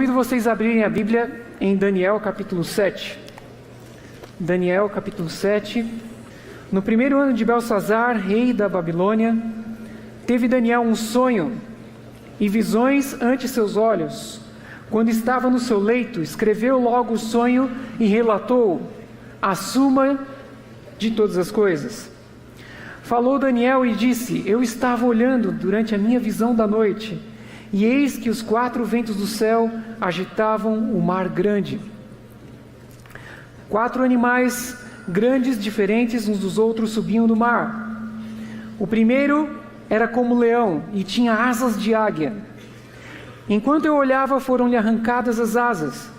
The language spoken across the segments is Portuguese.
convido vocês a abrirem a Bíblia em Daniel capítulo 7. Daniel capítulo 7. No primeiro ano de Belsazar, rei da Babilônia, teve Daniel um sonho e visões ante seus olhos. Quando estava no seu leito, escreveu logo o sonho e relatou a suma de todas as coisas. Falou Daniel e disse: eu estava olhando durante a minha visão da noite, e eis que os 4 ventos do céu agitavam o mar grande. 4 animais grandes, diferentes uns dos outros, subiam do mar. O primeiro era como leão e tinha asas de águia. Enquanto eu olhava, foram-lhe arrancadas as asas.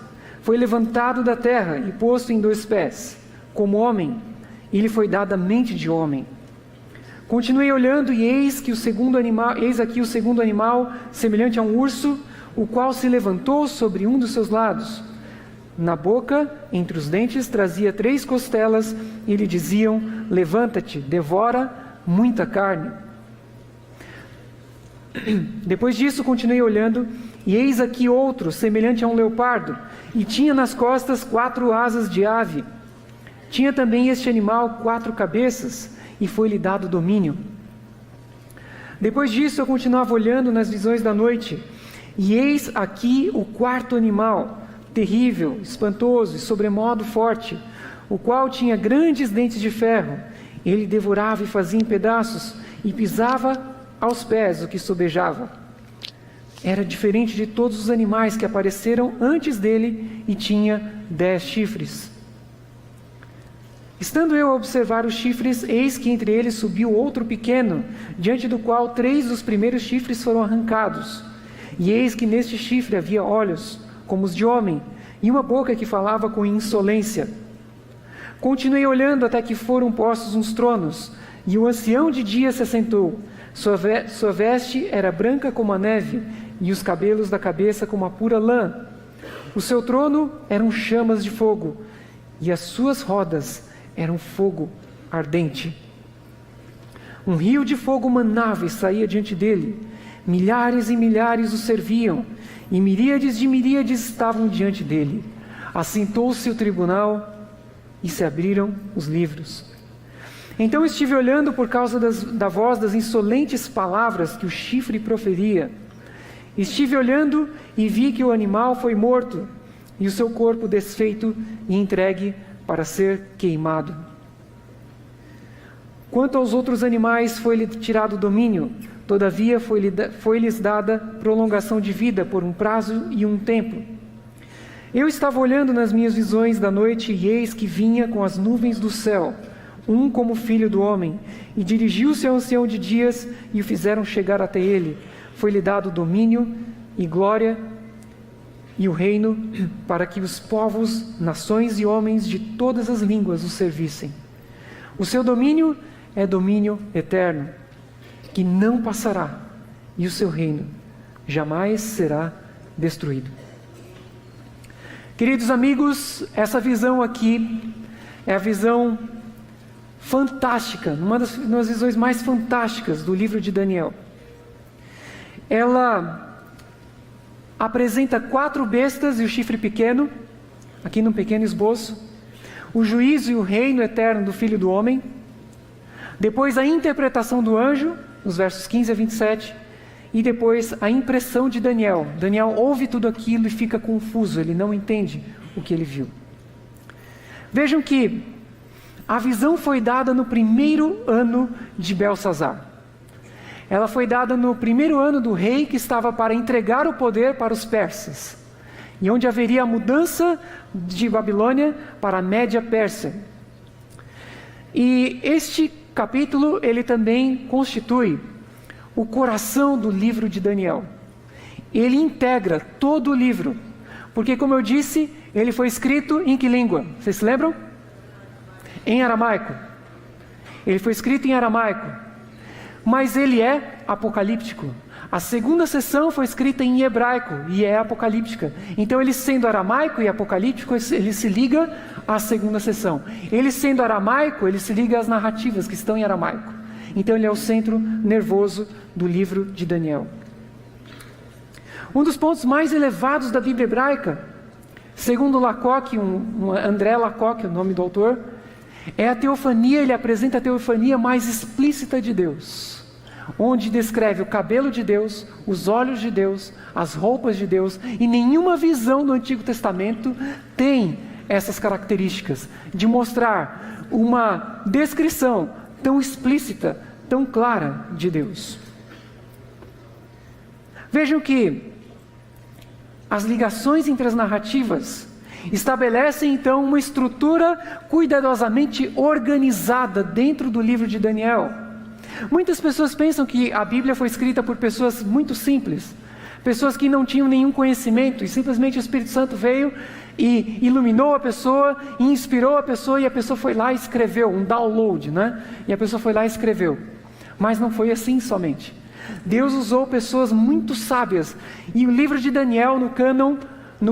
Foi levantado da terra e posto em 2 pés, como homem, e lhe foi dada mente de homem. Continuei olhando, e eis aqui o segundo animal, semelhante a um urso, o qual se levantou sobre um dos seus lados. Na boca, entre os dentes, trazia 3 costelas, e lhe diziam: levanta-te, devora muita carne. Depois disso, continuei olhando, e eis aqui outro, semelhante a um leopardo, e tinha nas costas 4 asas de ave. Tinha também este animal 4 cabeças, e foi-lhe dado domínio. Depois disso, eu continuava olhando nas visões da noite, e eis aqui o 4º animal, terrível, espantoso e sobremodo forte, o qual tinha grandes dentes de ferro. Ele devorava e fazia em pedaços, e pisava aos pés o que sobejava. Era diferente de todos os animais que apareceram antes dele, e tinha 10 chifres. Estando eu a observar os chifres, eis que entre eles subiu outro pequeno, diante do qual 3 dos primeiros chifres foram arrancados. E eis que neste chifre havia olhos, como os de homem, e uma boca que falava com insolência. Continuei olhando até que foram postos uns tronos, e o ancião de dia se assentou. Sua veste era branca como a neve, e os cabelos da cabeça como a pura lã. O seu trono eram chamas de fogo, e as suas rodas eram fogo ardente. Um rio de fogo manava e saía diante dele. Milhares e milhares o serviam, e miríades de miríades estavam diante dele. Assentou-se o tribunal, e se abriram os livros. Então estive olhando por causa da voz das insolentes palavras que o chifre proferia. Estive olhando e vi que o animal foi morto, e o seu corpo desfeito e entregue para ser queimado. Quanto aos outros animais, foi-lhe tirado o domínio, todavia foi-lhes dada prolongação de vida por um prazo e um tempo. Eu estava olhando nas minhas visões da noite, e eis que vinha com as nuvens do céu, um como filho do homem, e dirigiu-se ao ancião de dias, e o fizeram chegar até ele. Foi-lhe dado domínio e glória e o reino, para que os povos, nações e homens de todas as línguas o servissem. O seu domínio é domínio eterno, que não passará, e o seu reino jamais será destruído. Queridos amigos, essa visão aqui é a visão fantástica, uma das visões mais fantásticas do livro de Daniel. Ela apresenta 4 bestas e o chifre pequeno, aqui num pequeno esboço, o juízo e o reino eterno do Filho do Homem, depois a interpretação do anjo, nos versos 15 a 27, e depois a impressão de Daniel. Daniel ouve tudo aquilo e fica confuso, ele não entende o que ele viu. Vejam que a visão foi dada no primeiro ano de Belsazar. Ela foi dada no primeiro ano do rei que estava para entregar o poder para os persas, e onde haveria a mudança de Babilônia para a Média Pérsia. E este capítulo, ele também constitui o coração do livro de Daniel. Ele integra todo o livro, porque, como eu disse, ele foi escrito em que língua? Vocês se lembram? Em aramaico. Ele foi escrito em aramaico. Mas ele é apocalíptico. A segunda seção foi escrita em hebraico e é apocalíptica. Então, ele sendo aramaico e apocalíptico, ele se liga à segunda seção. Ele sendo aramaico, ele se liga às narrativas que estão em aramaico. Então, ele é o centro nervoso do livro de Daniel. Um dos pontos mais elevados da Bíblia hebraica, segundo Lacocque, André Lacocque, o nome do autor, é a teofania. Ele apresenta a teofania mais explícita de Deus, onde descreve o cabelo de Deus, os olhos de Deus, as roupas de Deus, e nenhuma visão do Antigo Testamento tem essas características de mostrar uma descrição tão explícita, tão clara de Deus. Vejam que as ligações entre as narrativas estabelecem então uma estrutura cuidadosamente organizada dentro do livro de Daniel. Muitas pessoas pensam que a Bíblia foi escrita por pessoas muito simples, pessoas que não tinham nenhum conhecimento, e simplesmente o Espírito Santo veio e iluminou a pessoa, e inspirou a pessoa, e a pessoa foi lá e escreveu, um download, né? E a pessoa foi lá e escreveu. Mas não foi assim somente. Deus usou pessoas muito sábias, e o livro de Daniel no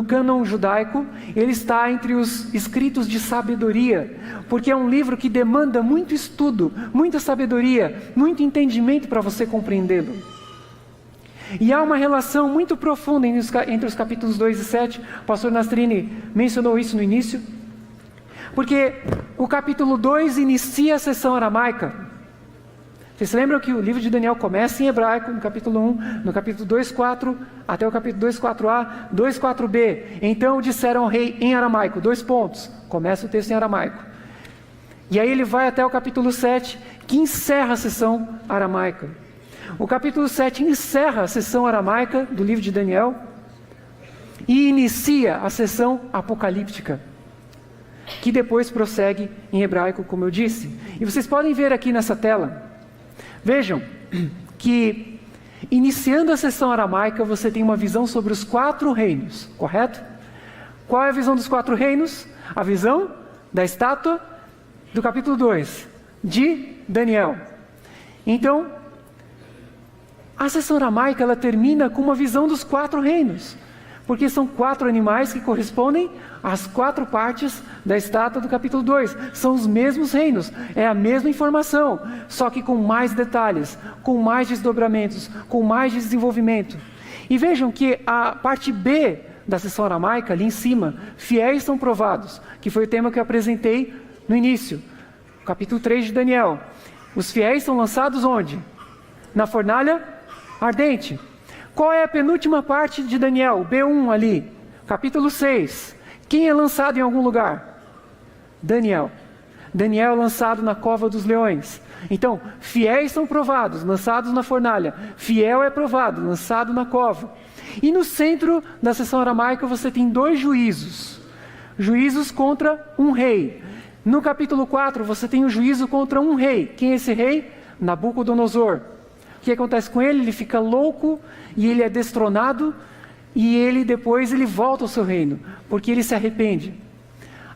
cânon judaico, ele está entre os escritos de sabedoria, porque é um livro que demanda muito estudo, muita sabedoria, muito entendimento para você compreendê-lo. E há uma relação muito profunda entre os capítulos 2 e 7, o pastor Nastrini mencionou isso no início, porque o capítulo 2 inicia a sessão aramaica. Vocês se lembram que o livro de Daniel começa em hebraico, no capítulo 1, no capítulo 2:4, até o capítulo 2:4a, 2:4b. Então disseram ao rei em aramaico, 2 pontos, começa o texto em aramaico. E aí ele vai até o capítulo 7, que encerra a sessão aramaica. O capítulo 7 encerra a sessão aramaica do livro de Daniel e inicia a sessão apocalíptica, que depois prossegue em hebraico, como eu disse. E vocês podem ver aqui nessa tela. Vejam que, iniciando a sessão aramaica, você tem uma visão sobre os 4 reinos, correto? Qual é a visão dos 4 reinos? A visão da estátua do capítulo 2, de Daniel. Então, a sessão aramaica, ela termina com uma visão dos 4 reinos, porque são 4 animais que correspondem às 4 partes da estátua do capítulo 2. São os mesmos reinos, é a mesma informação, só que com mais detalhes, com mais desdobramentos, com mais desenvolvimento. E vejam que a parte B da sessão aramaica, ali em cima, fiéis são provados, que foi o tema que eu apresentei no início, capítulo 3 de Daniel. Os fiéis são lançados onde? Na fornalha ardente. Qual é a penúltima parte de Daniel? B1 ali, capítulo 6. Quem é lançado em algum lugar? Daniel. Daniel é lançado na cova dos leões. Então, fiéis são provados, lançados na fornalha. Fiel é provado, lançado na cova. E no centro da sessão aramaica você tem 2 juízos. Juízos contra um rei. No capítulo 4 você tem o juízo contra um rei. Quem é esse rei? Nabucodonosor. O que acontece com ele? Ele fica louco e ele é destronado, e ele depois volta ao seu reino, porque ele se arrepende.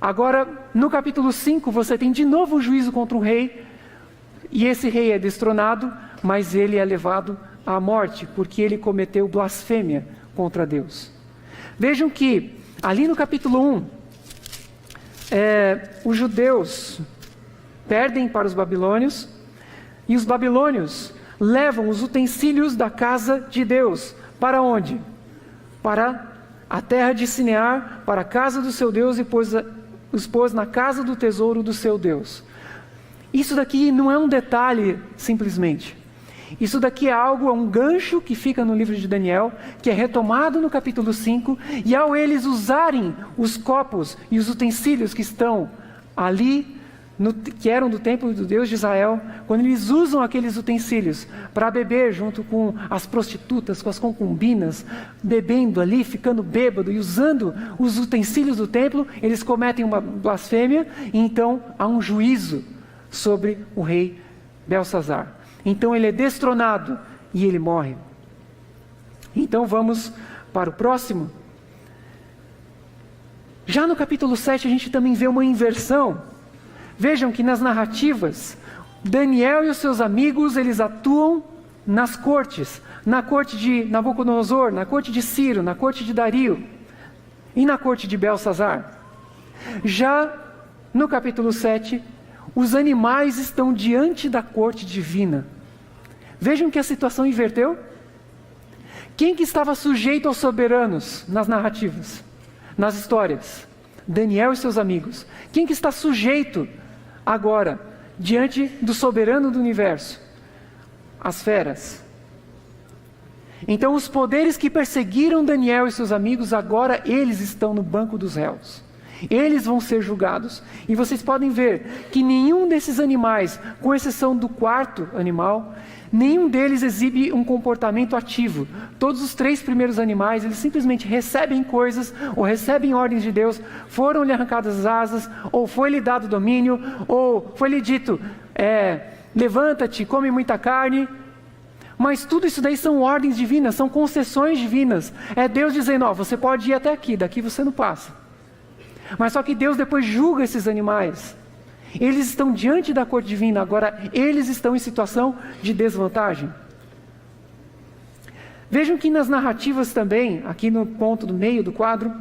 Agora, no capítulo 5, você tem de novo um juízo contra um rei, e esse rei é destronado, mas ele é levado à morte, porque ele cometeu blasfêmia contra Deus. Vejam que, ali no capítulo 1, os judeus perdem para os babilônios, e os babilônios levam os utensílios da casa de Deus. Para onde? Para a terra de Sinear, para a casa do seu Deus, e os pôs na casa do tesouro do seu Deus. Isso daqui não é um detalhe simplesmente. Isso daqui é um gancho que fica no livro de Daniel, que é retomado no capítulo 5, e ao eles usarem os copos e os utensílios que estão ali, que eram do templo do Deus de Israel, quando eles usam aqueles utensílios para beber junto com as prostitutas, com as concubinas, bebendo ali, ficando bêbado e usando os utensílios do templo, eles cometem uma blasfêmia, e então há um juízo sobre o rei Belsazar. Então ele é destronado e ele morre. Então vamos para o próximo. Já no capítulo 7 a gente também vê uma inversão. Vejam que nas narrativas, Daniel e os seus amigos, eles atuam nas cortes. Na corte de Nabucodonosor, na corte de Ciro, na corte de Dario e na corte de Belsazar. Já no capítulo 7, os animais estão diante da corte divina. Vejam que a situação inverteu. Quem que estava sujeito aos soberanos nas narrativas, nas histórias? Daniel e seus amigos. Quem que está sujeito agora, diante do soberano do universo? As feras. Então os poderes que perseguiram Daniel e seus amigos, agora eles estão no banco dos réus. Eles vão ser julgados. E vocês podem ver que nenhum desses animais, com exceção do quarto animal, nenhum deles exibe um comportamento ativo. Todos os 3 primeiros animais, eles simplesmente recebem coisas, ou recebem ordens de Deus, foram-lhe arrancadas as asas, ou foi-lhe dado domínio, ou foi-lhe dito, levanta-te, come muita carne. Mas tudo isso daí são ordens divinas, são concessões divinas. É Deus dizendo, você pode ir até aqui, daqui você não passa. Mas só que Deus depois julga esses animais. Eles estão diante da corte divina, agora eles estão em situação de desvantagem. Vejam que nas narrativas também, aqui no ponto do meio do quadro,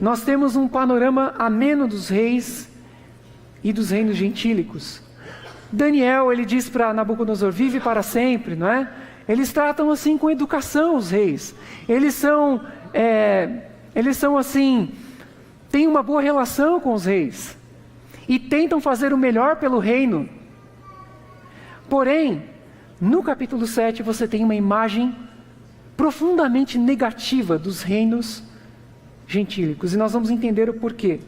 nós temos um panorama ameno dos reis e dos reinos gentílicos. Daniel, ele diz para Nabucodonosor, vive para sempre, não é? Eles tratam assim com educação os reis. Eles são assim, têm uma boa relação com os reis. E tentam fazer o melhor pelo reino. Porém, no capítulo 7 você tem uma imagem profundamente negativa dos reinos gentílicos. E nós vamos entender o porquê.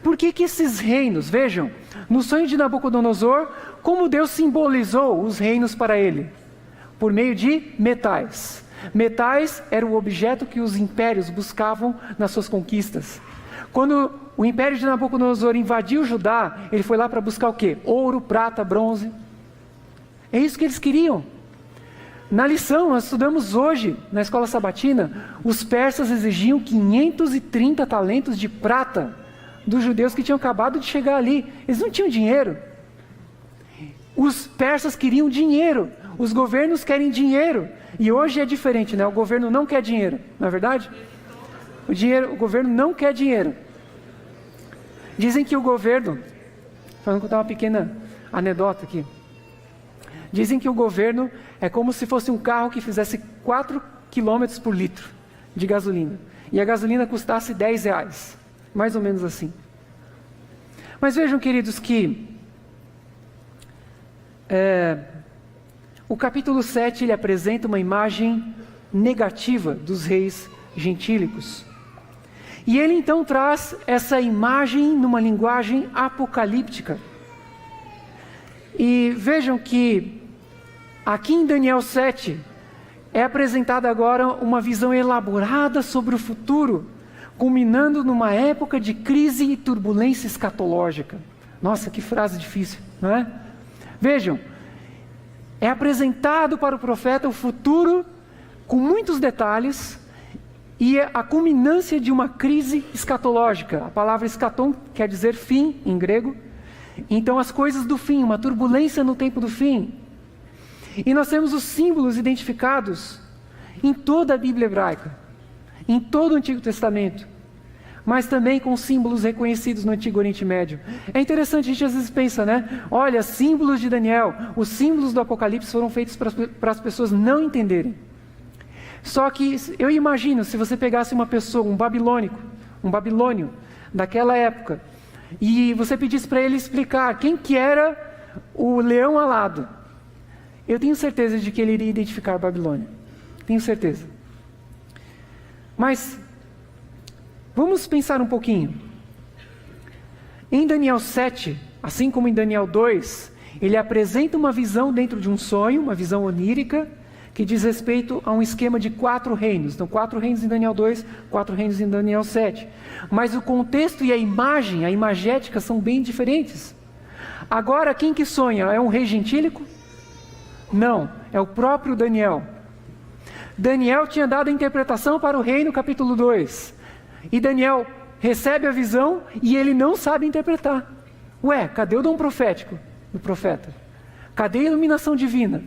Por que que esses reinos, vejam, no sonho de Nabucodonosor, como Deus simbolizou os reinos para ele? Por meio de metais. Metais era o objeto que os impérios buscavam nas suas conquistas. Quando o império de Nabucodonosor invadiu Judá, ele foi lá para buscar o quê? Ouro, prata, bronze. É isso que eles queriam. Na lição, nós estudamos hoje, na escola sabatina, os persas exigiam 530 talentos de prata dos judeus que tinham acabado de chegar ali. Eles não tinham dinheiro. Os persas queriam dinheiro. Os governos querem dinheiro. E hoje é diferente, né? O governo não quer dinheiro, não é verdade? O governo não quer dinheiro. Dizem que o governo, vou contar uma pequena anedota aqui. Dizem que o governo é como se fosse um carro que fizesse 4 km por litro de gasolina. E a gasolina custasse R$10. Mais ou menos assim. Mas vejam, queridos, que o capítulo 7 ele apresenta uma imagem negativa dos reis gentílicos. E ele então traz essa imagem numa linguagem apocalíptica. E vejam que aqui em Daniel 7 é apresentada agora uma visão elaborada sobre o futuro, culminando numa época de crise e turbulência escatológica. Nossa, que frase difícil, não é? Vejam, é apresentado para o profeta o futuro com muitos detalhes e a culminância de uma crise escatológica. A palavra escatom quer dizer fim em grego. Então as coisas do fim, uma turbulência no tempo do fim. E nós temos os símbolos identificados em toda a Bíblia hebraica, em todo o Antigo Testamento, mas também com símbolos reconhecidos no Antigo Oriente Médio. É interessante, a gente às vezes pensa, né? Olha, símbolos de Daniel, os símbolos do Apocalipse foram feitos para as pessoas não entenderem. Só que eu imagino, se você pegasse uma pessoa, um babilônio daquela época, e você pedisse para ele explicar quem que era o leão alado, eu tenho certeza de que ele iria identificar a Babilônia. Tenho certeza. Mas vamos pensar um pouquinho. Em Daniel 7, assim como em Daniel 2, ele apresenta uma visão dentro de um sonho, uma visão onírica, que diz respeito a um esquema de 4 reinos. Então, 4 reinos em Daniel 2, 4 reinos em Daniel 7. Mas o contexto e a imagem, a imagética, são bem diferentes. Agora, quem que sonha? É um rei gentílico? Não, é o próprio Daniel. Daniel tinha dado a interpretação para o rei no capítulo 2. E Daniel recebe a visão e ele não sabe interpretar. Ué, cadê o dom profético do profeta? Cadê a iluminação divina?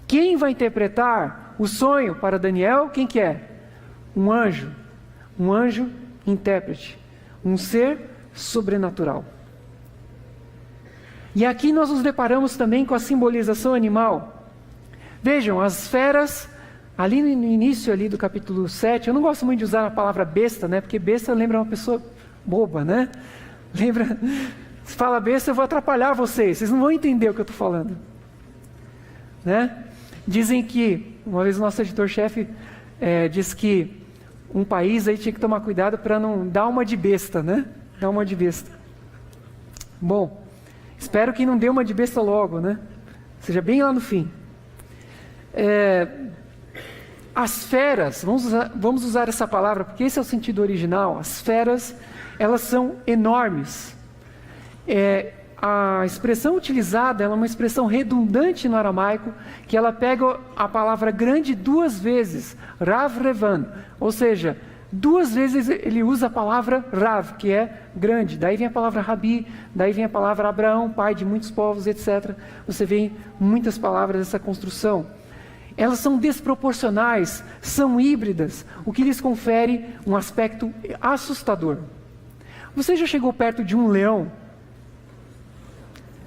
Quem vai interpretar o sonho para Daniel, quem que é? Um anjo intérprete, um ser sobrenatural. E aqui nós nos deparamos também com a simbolização animal. Vejam, as feras, ali no início ali do capítulo 7, eu não gosto muito de usar a palavra besta, né? Porque besta lembra uma pessoa boba, né? Lembra, se fala besta, eu vou atrapalhar vocês não vão entender o que eu estou falando. Né? Dizem que, uma vez o nosso editor-chefe disse que um país aí tinha que tomar cuidado para não dar uma de besta, né? Dar uma de besta. Bom, espero que não dê uma de besta logo, né? Seja bem lá no fim. As feras, vamos usar essa palavra, porque esse é o sentido original. As feras, elas são enormes. A expressão utilizada ela é uma expressão redundante no aramaico, que ela pega a palavra grande duas vezes, Rav Revan, ou seja, duas vezes ele usa a palavra Rav, que é grande, daí vem a palavra Rabi, daí vem a palavra Abraão, pai de muitos povos, etc. Você vê muitas palavras dessa construção. Elas são desproporcionais, são híbridas, o que lhes confere um aspecto assustador. Você já chegou perto de um leão?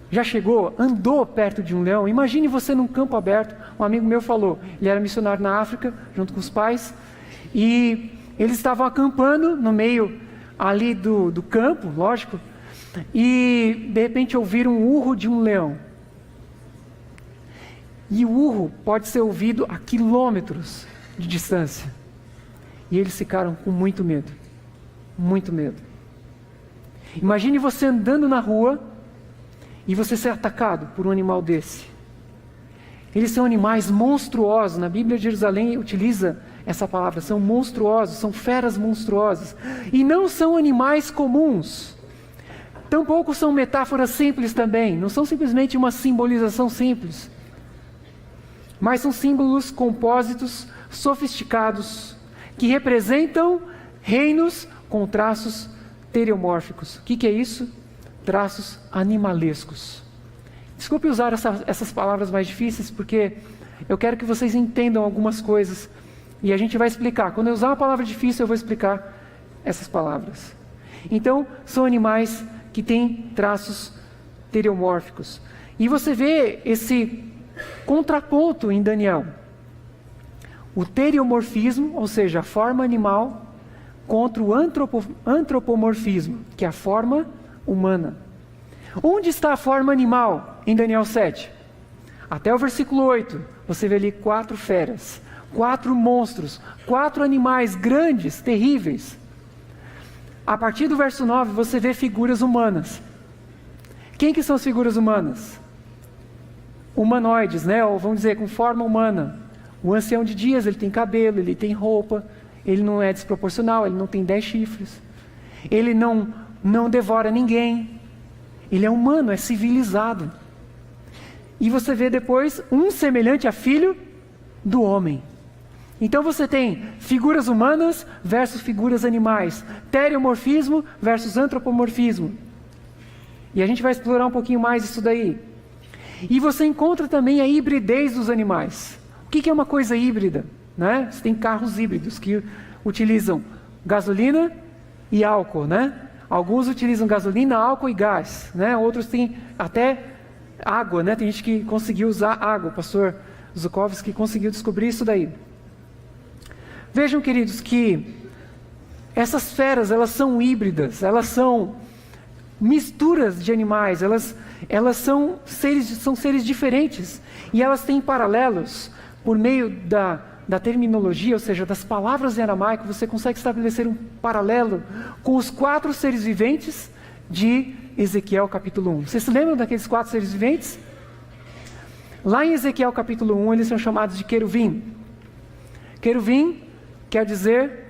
Já chegou, andou perto de um leão? Imagine você num campo aberto. Um amigo meu falou, ele era missionário na África, junto com os pais, e eles estavam acampando no meio ali do campo, lógico, e de repente ouviram um urro de um leão. E o urro pode ser ouvido a quilômetros de distância. E eles ficaram com muito medo. Muito medo. Imagine você andando na rua e você ser atacado por um animal desse. Eles são animais monstruosos. Na Bíblia de Jerusalém utiliza essa palavra. São monstruosos, são feras monstruosas. E não são animais comuns. Tampouco são metáforas simples também. Não são simplesmente uma simbolização simples. Mas são símbolos compósitos, sofisticados, que representam reinos com traços teriomórficos. O que é isso? Traços animalescos. Desculpe usar essas palavras mais difíceis, porque eu quero que vocês entendam algumas coisas, e a gente vai explicar. Quando eu usar uma palavra difícil, eu vou explicar essas palavras. Então, são animais que têm traços teriomórficos. E você vê esse contraponto em Daniel. O teriomorfismo, ou seja, a forma animal, contra o antropomorfismo, que é a forma humana. Onde está a forma animal em Daniel 7? Até o versículo 8, você vê ali 4 feras, 4 monstros, 4 animais grandes, terríveis. A partir do verso 9, você vê figuras humanas. Quem que são as figuras humanas? Humanoides, né? Ou vamos dizer, com forma humana. O ancião de dias, ele tem cabelo, ele tem roupa, ele não é desproporcional, ele não tem 10 chifres. Ele não devora ninguém. Ele é humano, é civilizado. E você vê depois um semelhante a filho do homem. Então você tem figuras humanas versus figuras animais. Teriomorfismo versus antropomorfismo. E a gente vai explorar um pouquinho mais isso daí. E você encontra também a hibridez dos animais. O que é uma coisa híbrida? Né? Você tem carros híbridos que utilizam gasolina e álcool, né? Alguns utilizam gasolina, álcool e gás, né? Outros têm até água, né? Tem gente que conseguiu usar água. O pastor Zukovski conseguiu descobrir isso daí. Vejam, queridos, que essas feras, elas são híbridas, elas são misturas de animais, elas são seres diferentes, e elas têm paralelos por meio da terminologia, ou seja, das palavras em aramaico. Você consegue estabelecer um paralelo com os 4 seres viventes de Ezequiel capítulo 1. Vocês se lembram daqueles 4 seres viventes? Lá em Ezequiel capítulo 1, eles são chamados de queruvim. Queruvim quer dizer,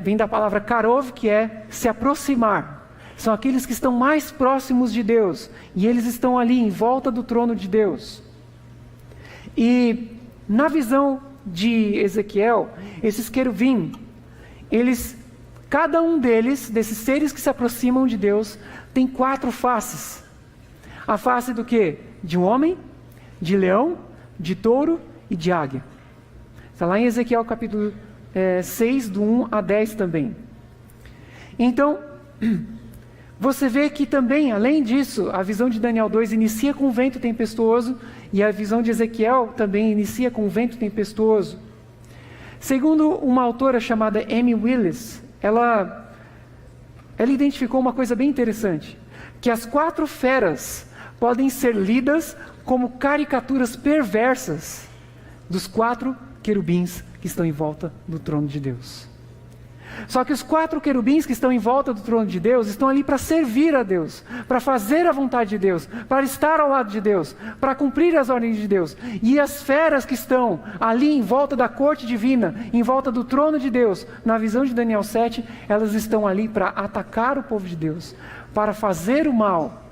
vem da palavra karov, que é se aproximar. São aqueles que estão mais próximos de Deus, e eles estão ali em volta do trono de Deus. E na visão de Ezequiel, esses queruvim, cada um desses seres que se aproximam de Deus, tem 4 faces. A face do quê? De um homem, de leão, de touro e de águia. Está lá em Ezequiel capítulo 6, do 1 a 10 também. Então, você vê que também, além disso, a visão de Daniel 2 inicia com um vento tempestuoso, e a visão de Ezequiel também inicia com um vento tempestuoso. Segundo uma autora chamada Amy Willis, ela identificou uma coisa bem interessante, que as 4 feras podem ser lidas como caricaturas perversas dos 4 querubins que estão em volta do trono de Deus. Só que os 4 querubins que estão em volta do trono de Deus estão ali para servir a Deus, para fazer a vontade de Deus, para estar ao lado de Deus, para cumprir as ordens de Deus. E as feras que estão ali em volta da corte divina, em volta do trono de Deus, na visão de Daniel 7, elas estão ali para atacar o povo de Deus, para fazer o mal,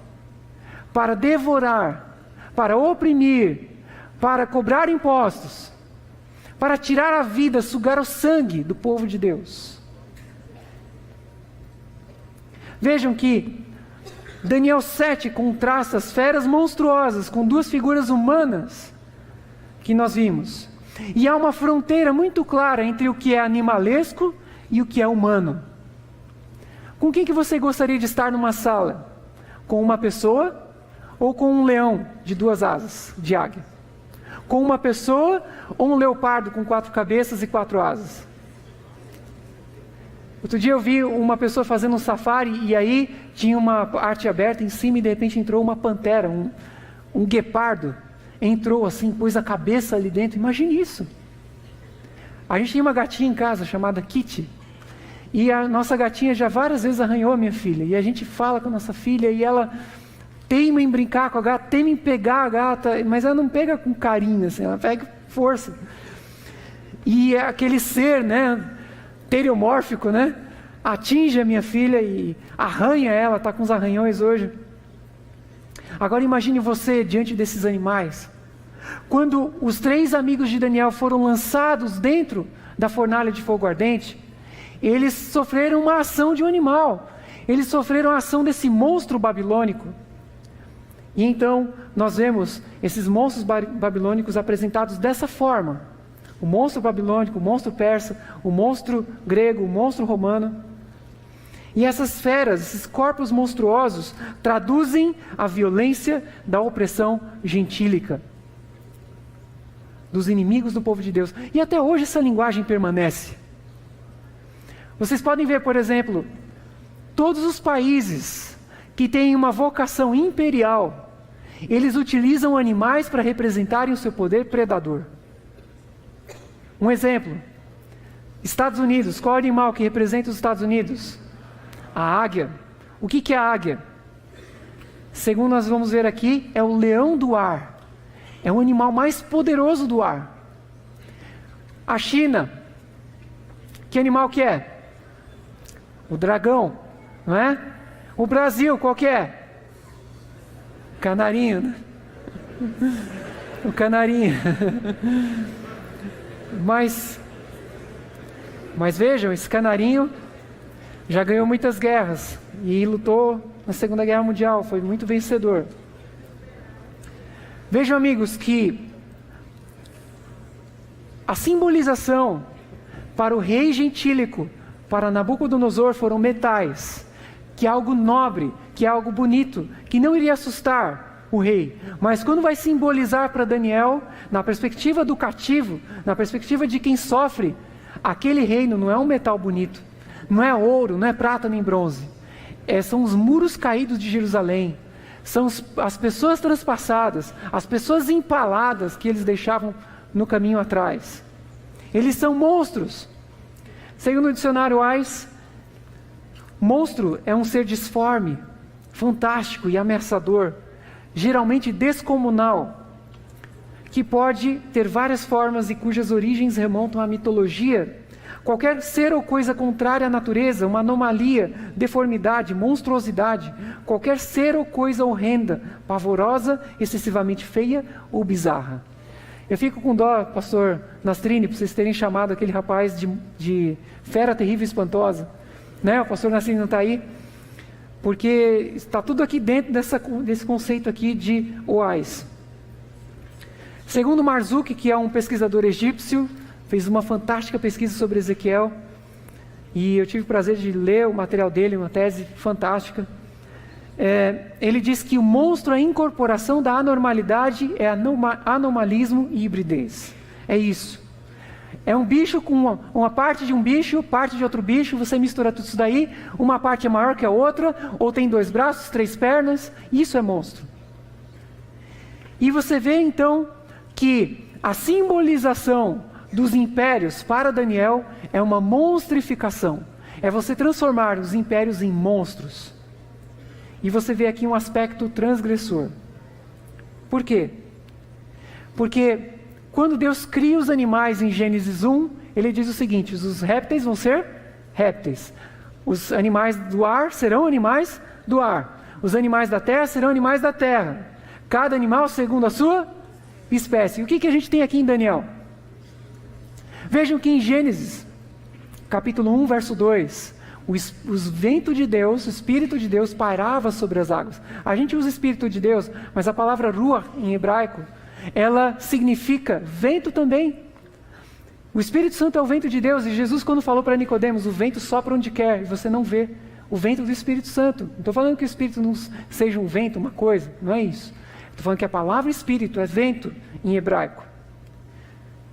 para devorar, para oprimir, para cobrar impostos, para tirar a vida, sugar o sangue do povo de Deus. Vejam que Daniel 7 contrasta as feras monstruosas com 2 figuras humanas que nós vimos. E há uma fronteira muito clara entre o que é animalesco e o que é humano. Com quem que você gostaria de estar numa sala? Com uma pessoa ou com um leão de 2 asas, de águia? Com uma pessoa ou um leopardo com 4 cabeças e 4 asas? Outro dia eu vi uma pessoa fazendo um safari e aí tinha uma arte aberta em cima e de repente entrou uma pantera, um guepardo. Entrou assim, pôs a cabeça ali dentro. Imagine isso. A gente tinha uma gatinha em casa chamada Kitty. E a nossa gatinha já várias vezes arranhou a minha filha. E a gente fala com a nossa filha e ela teima em brincar com a gata, teima em pegar a gata, mas ela não pega com carinho, assim, ela pega com força. E aquele ser, teriomórfico, atinge a minha filha e arranha ela, está com os arranhões hoje. Agora imagine você diante desses animais. Quando os 3 amigos de Daniel foram lançados dentro da fornalha de fogo ardente, eles sofreram uma ação de um animal. Eles sofreram a ação desse monstro babilônico. E então nós vemos esses monstros babilônicos apresentados dessa forma. O monstro babilônico, o monstro persa, o monstro grego, o monstro romano. E essas feras, esses corpos monstruosos, traduzem a violência da opressão gentílica, dos inimigos do povo de Deus. E até hoje essa linguagem permanece. Vocês podem ver, por exemplo, todos os países que têm uma vocação imperial, eles utilizam animais para representarem o seu poder predador. Um exemplo, Estados Unidos, qual é o animal que representa os Estados Unidos? A águia. O que é a águia? Segundo nós vamos ver aqui, é o leão do ar. É o animal mais poderoso do ar. A China, que animal que é? O dragão, não é? O Brasil, qual que é? Canarinho, né? O canarinho. Mas vejam, esse canarinho já ganhou muitas guerras e lutou na Segunda Guerra Mundial, foi muito vencedor. Vejam, amigos, que a simbolização para o rei gentílico, para Nabucodonosor, foram metais, que é algo nobre, que é algo bonito, que não iria assustar o rei. Mas quando vai simbolizar para Daniel, na perspectiva do cativo, na perspectiva de quem sofre, aquele reino não é um metal bonito, não é ouro, não é prata nem bronze. São os muros caídos de Jerusalém, são as pessoas transpassadas, as pessoas empaladas que eles deixavam no caminho atrás. Eles são monstros. Segundo o dicionário Wise, monstro é um ser disforme, fantástico e ameaçador, geralmente descomunal, que pode ter várias formas e cujas origens remontam à mitologia. Qualquer ser ou coisa contrária à natureza, uma anomalia, deformidade, monstruosidade, qualquer ser ou coisa horrenda, pavorosa, excessivamente feia ou bizarra. Eu fico com dó, pastor Nastrini, por vocês terem chamado aquele rapaz de fera terrível e espantosa. O pastor Nastrini não está aí? Porque está tudo aqui dentro desse conceito aqui de Oais. Segundo Marzuki, que é um pesquisador egípcio, fez uma fantástica pesquisa sobre Ezequiel, e eu tive o prazer de ler o material dele, uma tese fantástica. ele diz que o monstro é a incorporação da anormalidade, é anomalismo e hibridez. É isso. É um bicho com uma parte de um bicho, parte de outro bicho, você mistura tudo isso daí, uma parte é maior que a outra, ou tem 2 braços, 3 pernas, isso é monstro. E você vê então que a simbolização dos impérios para Daniel é uma monstrificação. É você transformar os impérios em monstros. E você vê aqui um aspecto transgressor. Por quê? Porque quando Deus cria os animais em Gênesis 1, ele diz o seguinte: os répteis vão ser répteis. Os animais do ar serão animais do ar. Os animais da terra serão animais da terra. Cada animal segundo a sua espécie. E o que a gente tem aqui em Daniel? Vejam que em Gênesis, capítulo 1, verso 2, o vento de Deus, o Espírito de Deus pairava sobre as águas. A gente usa Espírito de Deus, mas a palavra ruach em hebraico, ela significa vento também. O Espírito Santo é o vento de Deus, e Jesus, quando falou para Nicodemos, o vento sopra onde quer, e você não vê o vento do Espírito Santo. Não estou falando que o Espírito não seja um vento, uma coisa, não é isso. Estou falando que a palavra Espírito é vento em hebraico.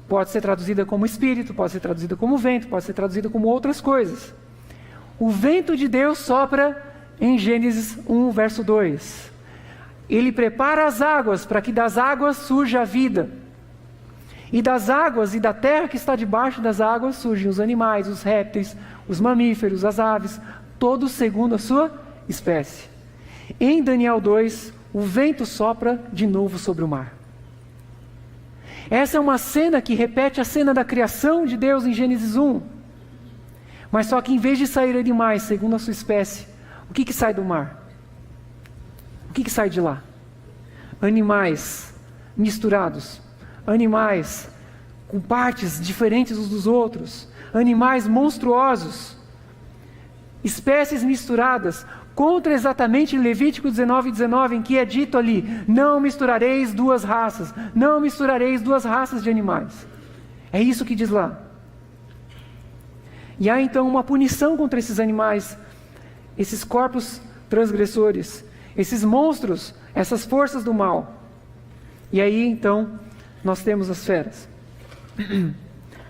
Pode ser traduzida como Espírito, pode ser traduzida como vento, pode ser traduzida como outras coisas. O vento de Deus sopra em Gênesis 1, verso 2. Ele prepara as águas para que das águas surja a vida. E das águas e da terra que está debaixo das águas surgem os animais, os répteis, os mamíferos, as aves, todos segundo a sua espécie. Em Daniel 2, o vento sopra de novo sobre o mar. Essa é uma cena que repete a cena da criação de Deus em Gênesis 1. Mas só que em vez de sair animais segundo a sua espécie, o que sai do mar? O que sai de lá? Animais misturados, animais com partes diferentes uns dos outros, animais monstruosos, espécies misturadas, contra exatamente Levítico 19:19, em que é dito ali: não misturareis 2 raças, não misturareis 2 raças de animais. É isso que diz lá. E há então uma punição contra esses animais, esses corpos transgressores, esses monstros, essas forças do mal. E aí então nós temos as feras.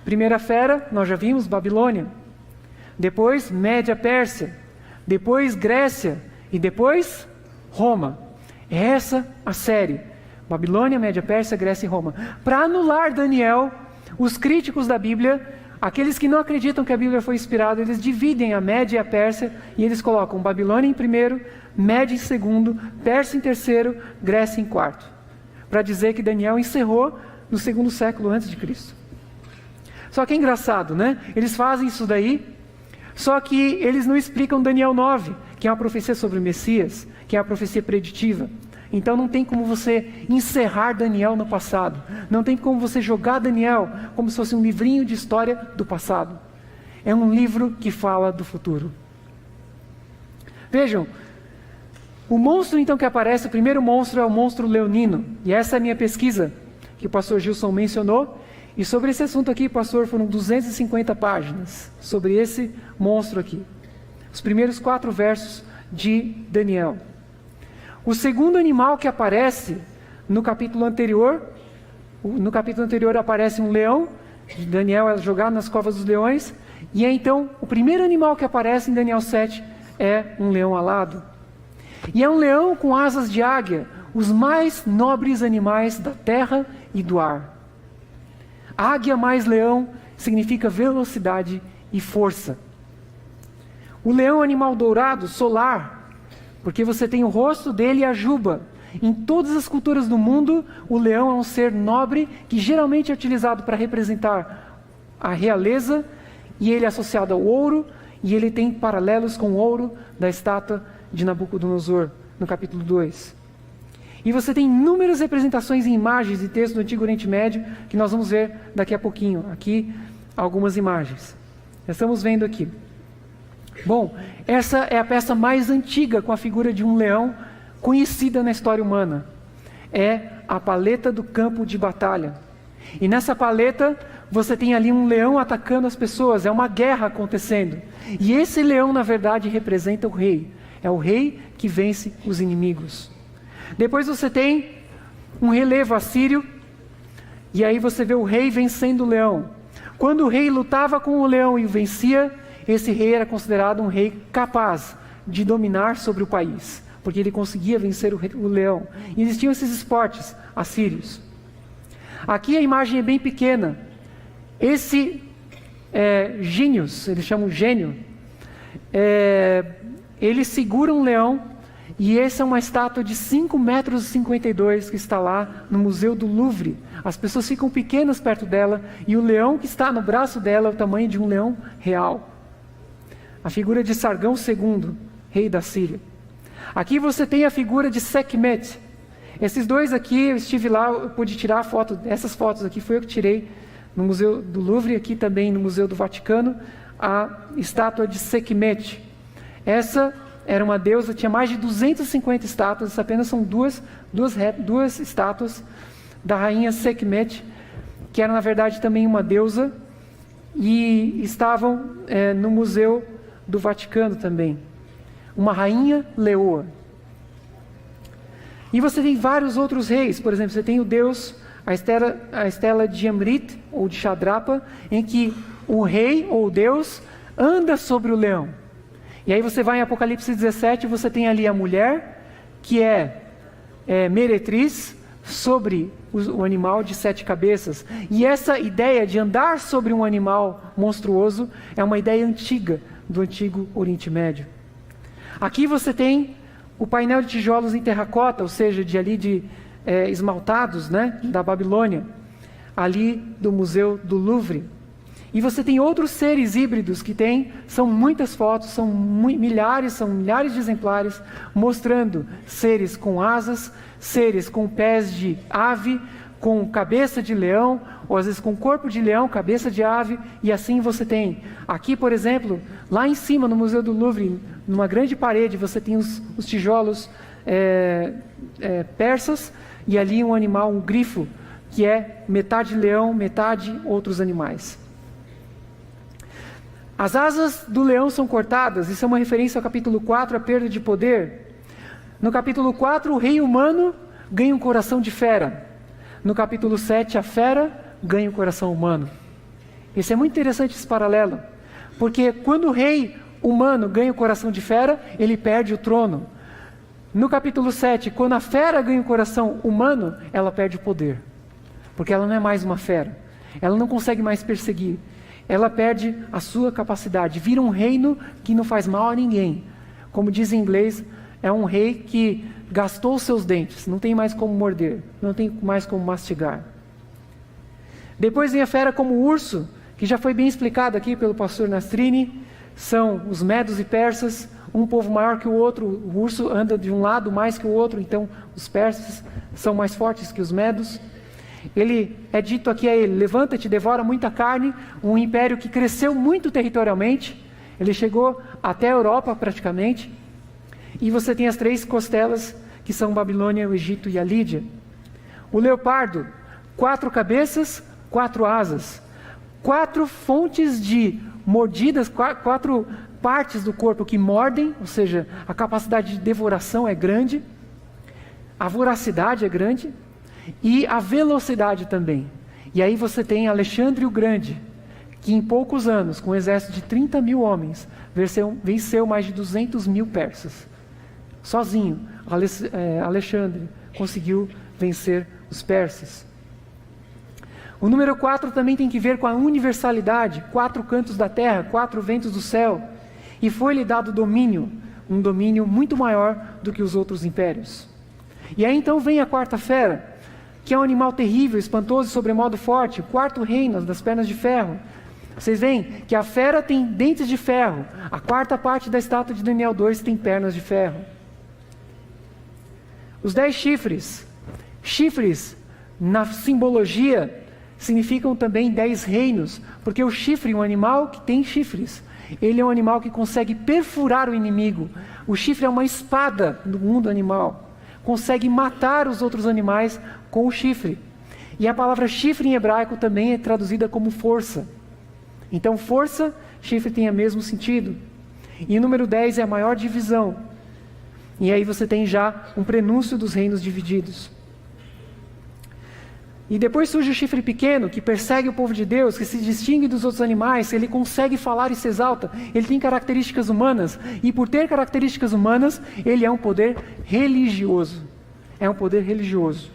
Primeira fera, nós já vimos, Babilônia. Depois Média Pérsia. Depois Grécia. E depois Roma. É essa a série. Babilônia, Média Pérsia, Grécia e Roma. Para anular Daniel, os críticos da Bíblia, aqueles que não acreditam que a Bíblia foi inspirada, eles dividem a Média e a Pérsia e eles colocam Babilônia em primeiro, Média em segundo, Pérsia em terceiro, Grécia em quarto. Para dizer que Daniel encerrou no 2º século antes de Cristo. Só que é engraçado, né? Eles fazem isso daí, só que eles não explicam Daniel 9, que é uma profecia sobre o Messias, que é uma profecia preditiva. Então não tem como você encerrar Daniel no passado. Não tem como você jogar Daniel como se fosse um livrinho de história do passado. É um livro que fala do futuro. Vejam, o monstro então que aparece, o primeiro monstro é o monstro leonino. E essa é a minha pesquisa, que o pastor Gilson mencionou. E sobre esse assunto aqui, pastor, foram 250 páginas sobre esse monstro aqui. Os primeiros 4 versos de Daniel. O segundo animal que aparece no capítulo anterior aparece um leão. Daniel é jogado nas covas dos leões. E é então, o primeiro animal que aparece em Daniel 7 é um leão alado. E é um leão com asas de águia, os mais nobres animais da terra e do ar. Águia mais leão significa velocidade e força. O leão é um animal dourado, solar, porque você tem o rosto dele e a juba. Em todas as culturas do mundo, o leão é um ser nobre que geralmente é utilizado para representar a realeza, e ele é associado ao ouro, e ele tem paralelos com o ouro da estátua de Nabucodonosor, no capítulo 2. E você tem inúmeras representações em imagens e textos do Antigo Oriente Médio, que nós vamos ver daqui a pouquinho. Aqui, algumas imagens. Estamos vendo aqui. Bom, essa é a peça mais antiga com a figura de um leão conhecida na história humana. É a paleta do campo de batalha. E nessa paleta, você tem ali um leão atacando as pessoas. É uma guerra acontecendo. E esse leão, na verdade, representa o rei. É o rei que vence os inimigos. Depois você tem um relevo assírio, e aí você vê o rei vencendo o leão. Quando o rei lutava com o leão e o vencia, esse rei era considerado um rei capaz de dominar sobre o país, porque ele conseguia vencer o leão. E existiam esses esportes assírios. Aqui a imagem é bem pequena. Esse gênios, eles chamam gênio, ele segura um leão, e essa é uma estátua de 5,52 metros que está lá no Museu do Louvre. As pessoas ficam pequenas perto dela, e o leão que está no braço dela é o tamanho de um leão real. A figura de Sargão II, rei da Síria. Aqui você tem a figura de Sekhmet. Esses dois aqui, eu estive lá, eu pude tirar a foto, essas fotos aqui foi eu que tirei no Museu do Louvre, aqui também no Museu do Vaticano, a estátua de Sekhmet. Essa era uma deusa, tinha mais de 250 estátuas, essas apenas são duas estátuas da rainha Sekhmet, que era na verdade também uma deusa, e estavam no Museu do Vaticano também. Uma rainha leoa. E você tem vários outros reis, por exemplo, você tem o deus, a estela de Amrit, ou de Shadrapa, em que o rei, ou o deus, anda sobre o leão. E aí você vai em Apocalipse 17, você tem ali a mulher, que é meretriz, sobre o animal de 7 cabeças. E essa ideia de andar sobre um animal monstruoso é uma ideia antiga, do antigo Oriente Médio. Aqui você tem o painel de tijolos em terracota, ou seja, esmaltados, né, da Babilônia, ali do Museu do Louvre. E você tem outros seres híbridos que são muitas fotos, são milhares de exemplares, mostrando seres com asas, seres com pés de ave, com cabeça de leão, ou às vezes com corpo de leão, cabeça de ave, e assim você tem. Aqui, por exemplo, lá em cima no Museu do Louvre, numa grande parede, você tem os tijolos persas, e ali um animal, um grifo, que é metade leão, metade outros animais. As asas do leão são cortadas, isso é uma referência ao capítulo 4, a perda de poder. No capítulo 4, o rei humano ganha um coração de fera. No capítulo 7, a fera ganha um coração humano. Isso é muito interessante, esse paralelo, porque quando o rei humano ganha o coração de fera, ele perde o trono. No capítulo 7, quando a fera ganha o coração humano, ela perde o poder, porque ela não é mais uma fera, ela não consegue mais perseguir, ela perde a sua capacidade, vira um reino que não faz mal a ninguém. Como diz em inglês, é um rei que gastou os seus dentes, não tem mais como morder, não tem mais como mastigar. Depois vem a fera como o urso, que já foi bem explicado aqui pelo pastor Nastrini. São os medos e persas, um povo maior que o outro. O urso anda de um lado mais que o outro, então os persas são mais fortes que os medos. Ele é dito aqui a ele: levanta-te, devora muita carne. Um império que cresceu muito territorialmente, ele chegou até a Europa praticamente. E você tem as 3 costelas, que são Babilônia, o Egito e a Lídia. O leopardo, 4 cabeças, 4 asas, 4 fontes de mordidas, 4 partes do corpo que mordem, ou seja, a capacidade de devoração é grande, a voracidade é grande, e a velocidade também. E aí você tem Alexandre o Grande, que em poucos anos, com um exército de 30 mil homens, venceu mais de 200 mil persas. Sozinho, Alexandre conseguiu vencer os persas. O número 4 também tem que ver com a universalidade, 4 cantos da terra, 4 ventos do céu, e foi-lhe dado domínio, um domínio muito maior do que os outros impérios. E aí então vem a 4ª fera, que é um animal terrível, espantoso e sobremodo forte, o 4º reino das pernas de ferro. Vocês veem que a fera tem dentes de ferro, a 4ª parte da estátua de Daniel 2 tem pernas de ferro. Os 10 chifres na simbologia significam também 10 reinos, porque o chifre, um animal que tem chifres, ele é um animal que consegue perfurar o inimigo. O chifre é uma espada do mundo animal, consegue matar os outros animais com o chifre. E a palavra chifre em hebraico também é traduzida como força. Então força, chifre tem o mesmo sentido. E o número 10 é a maior divisão, E aí você tem já um prenúncio dos reinos divididos. E depois surge o chifre pequeno, que persegue o povo de Deus, que se distingue dos outros animais, ele consegue falar e se exalta, ele tem características humanas, e por ter características humanas, ele é um poder religioso. É um poder religioso.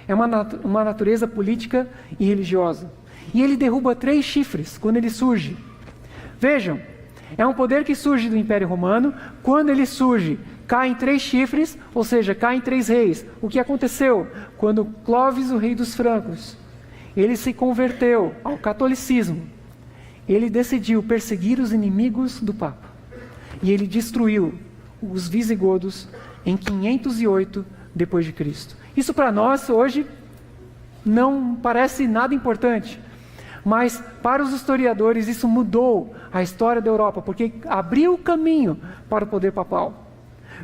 É uma natureza política e religiosa. E ele derruba 3 chifres quando ele surge. Vejam, é um poder que surge do Império Romano. Quando ele surge, caem 3 chifres, ou seja, caem 3 reis. O que aconteceu? Quando Clovis, o rei dos francos, ele se converteu ao catolicismo, ele decidiu perseguir os inimigos do Papa. E ele destruiu os visigodos em 508 depois de Cristo. Isso para nós hoje não parece nada importante, mas para os historiadores isso mudou a história da Europa, porque abriu o caminho para o poder papal.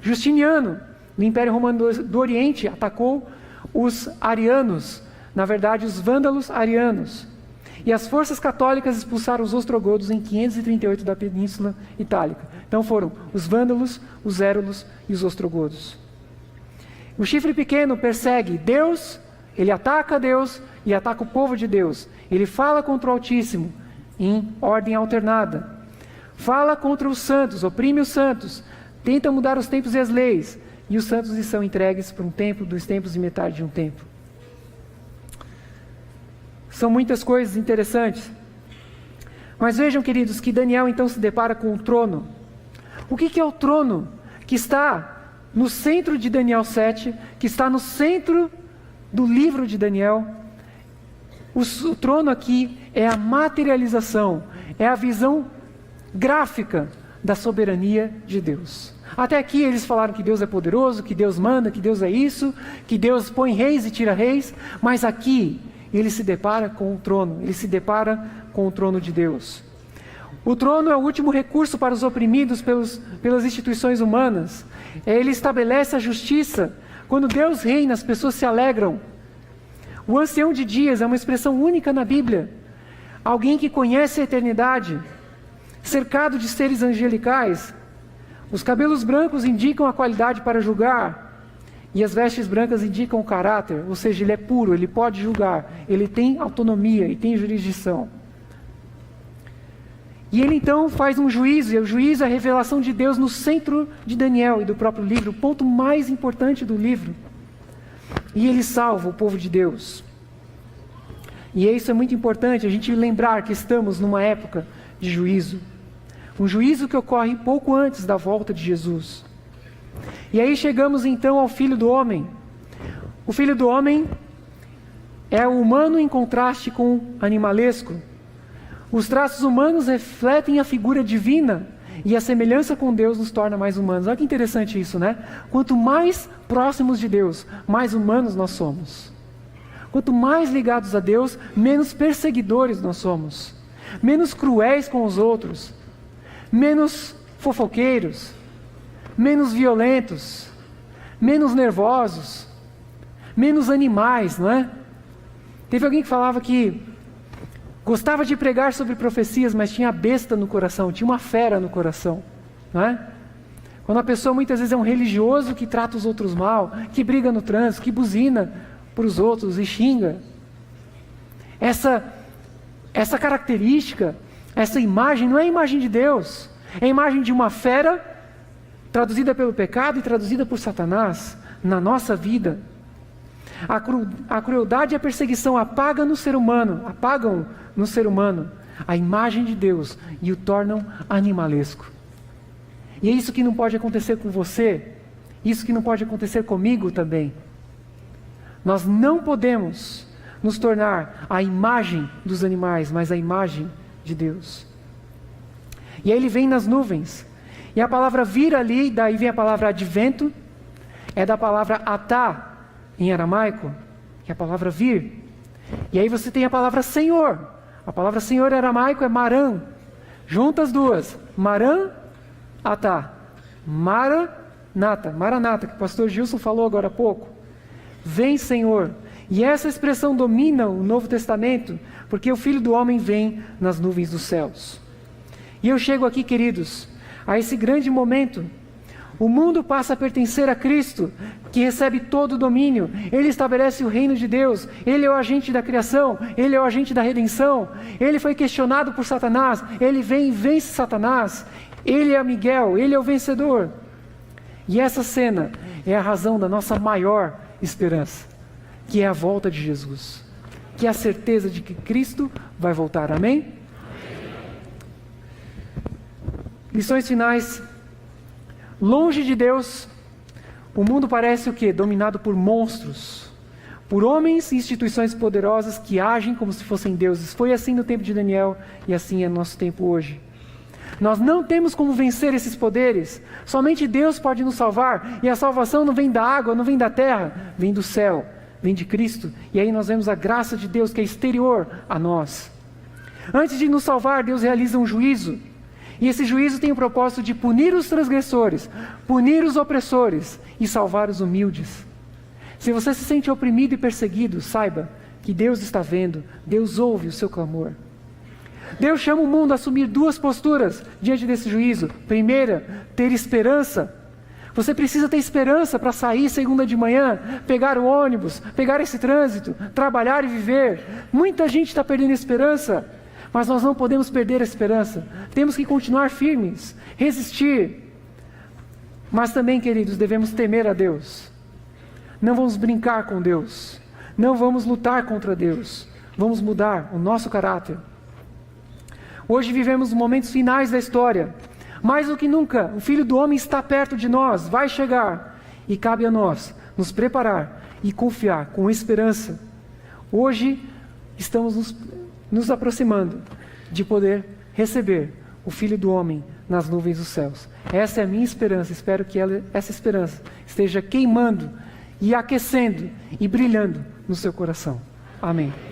Justiniano, no Império Romano do Oriente, atacou os arianos, na verdade os vândalos arianos. E as forças católicas expulsaram os ostrogodos em 538 da Península Itálica. Então foram os vândalos, os érulos e os ostrogodos. O chifre pequeno persegue Deus, ele ataca Deus e ataca o povo de Deus. Ele fala contra o Altíssimo em ordem alternada. Fala contra os santos, oprime os santos, tenta mudar os tempos e as leis. E os santos lhes são entregues por um tempo, 2 tempos e metade de um tempo. São muitas coisas interessantes. Mas vejam, queridos, que Daniel então se depara com o trono. O que é o trono que está no centro de Daniel 7, que está no centro do livro de Daniel? O trono aqui é a materialização, é a visão gráfica da soberania de Deus. Até aqui eles falaram que Deus é poderoso, que Deus manda, que Deus é isso, que Deus põe reis e tira reis, mas aqui ele se depara com o trono, ele se depara com o trono de Deus. O trono é o último recurso para os oprimidos pelas instituições humanas. Ele estabelece a justiça. Quando Deus reina, as pessoas se alegram. O ancião de dias é uma expressão única na Bíblia. Alguém que conhece a eternidade, cercado de seres angelicais. Os cabelos brancos indicam a qualidade para julgar, e as vestes brancas indicam o caráter, ou seja, ele é puro, ele pode julgar, ele tem autonomia e tem jurisdição. E ele então faz um juízo, e o juízo é a revelação de Deus no centro de Daniel e do próprio livro, o ponto mais importante do livro. E ele salva o povo de Deus. E isso é muito importante, a gente lembrar que estamos numa época de juízo. Um juízo que ocorre pouco antes da volta de Jesus. E aí chegamos então ao Filho do Homem. O Filho do Homem é o humano em contraste com o animalesco. Os traços humanos refletem a figura divina e a semelhança com Deus nos torna mais humanos. Olha que interessante isso, né? Quanto mais próximos de Deus, mais humanos nós somos. Quanto mais ligados a Deus, menos perseguidores nós somos. Menos cruéis com os outros. Menos fofoqueiros. Menos violentos. Menos nervosos. Menos animais, não é? Teve alguém que falava que gostava de pregar sobre profecias, mas tinha besta no coração, tinha uma fera no coração, não é? Quando a pessoa muitas vezes é um religioso que trata os outros mal, que briga no trânsito, que buzina para os outros e xinga. Essa característica, essa imagem não é a imagem de Deus, é a imagem de uma fera traduzida pelo pecado e traduzida por Satanás na nossa vida. A crueldade e a perseguição apagam no ser humano a imagem de Deus e o tornam animalesco. E é isso que não pode acontecer com você, isso que não pode acontecer comigo também. Nós não podemos nos tornar a imagem dos animais, mas a imagem de Deus. E aí ele vem nas nuvens, e a palavra vir ali, daí vem a palavra advento, é da palavra atá, em aramaico, que é a palavra vir. E aí você tem a palavra Senhor. A palavra Senhor em aramaico é Maran. Junta as duas. Maran, atá. Maranata, que o pastor Gilson falou agora há pouco. Vem, Senhor. E essa expressão domina o Novo Testamento, porque o Filho do Homem vem nas nuvens dos céus. E eu chego aqui, queridos, a esse grande momento, O mundo passa a pertencer a Cristo, que recebe todo o domínio. Ele estabelece o reino de Deus. Ele é o agente da criação. Ele é o agente da redenção. Ele foi questionado por Satanás. Ele vem e vence Satanás. Ele é Miguel. Ele é o vencedor. E essa cena é a razão da nossa maior esperança, que é a volta de Jesus, que é a certeza de que Cristo vai voltar. Amém? Lições finais. Longe de Deus, o mundo parece o quê? Dominado por monstros, por homens e instituições poderosas que agem como se fossem deuses. Foi assim no tempo de Daniel e assim é no nosso tempo hoje. Nós não temos como vencer esses poderes. Somente Deus pode nos salvar. E a salvação não vem da água, não vem da terra, vem do céu, vem de Cristo. E aí nós vemos a graça de Deus que é exterior a nós. Antes de nos salvar, Deus realiza um juízo. E esse juízo tem o propósito de punir os transgressores, punir os opressores e salvar os humildes. Se você se sente oprimido e perseguido, saiba que Deus está vendo, Deus ouve o seu clamor. Deus chama o mundo a assumir duas posturas diante desse juízo. Primeira, ter esperança. Você precisa ter esperança para sair segunda de manhã, pegar o ônibus, pegar esse trânsito, trabalhar e viver. Muita gente está perdendo esperança. Mas nós não podemos perder a esperança. Temos que continuar firmes, resistir. Mas também, queridos, devemos temer a Deus. Não vamos brincar com Deus. Não vamos lutar contra Deus. Vamos mudar o nosso caráter. Hoje vivemos momentos finais da história. Mais do que nunca, o Filho do Homem está perto de nós, vai chegar. E cabe a nós nos preparar e confiar com esperança. Hoje estamos nos aproximando de poder receber o Filho do Homem nas nuvens dos céus. Essa é a minha esperança. Espero que essa esperança esteja queimando e aquecendo e brilhando no seu coração. Amém.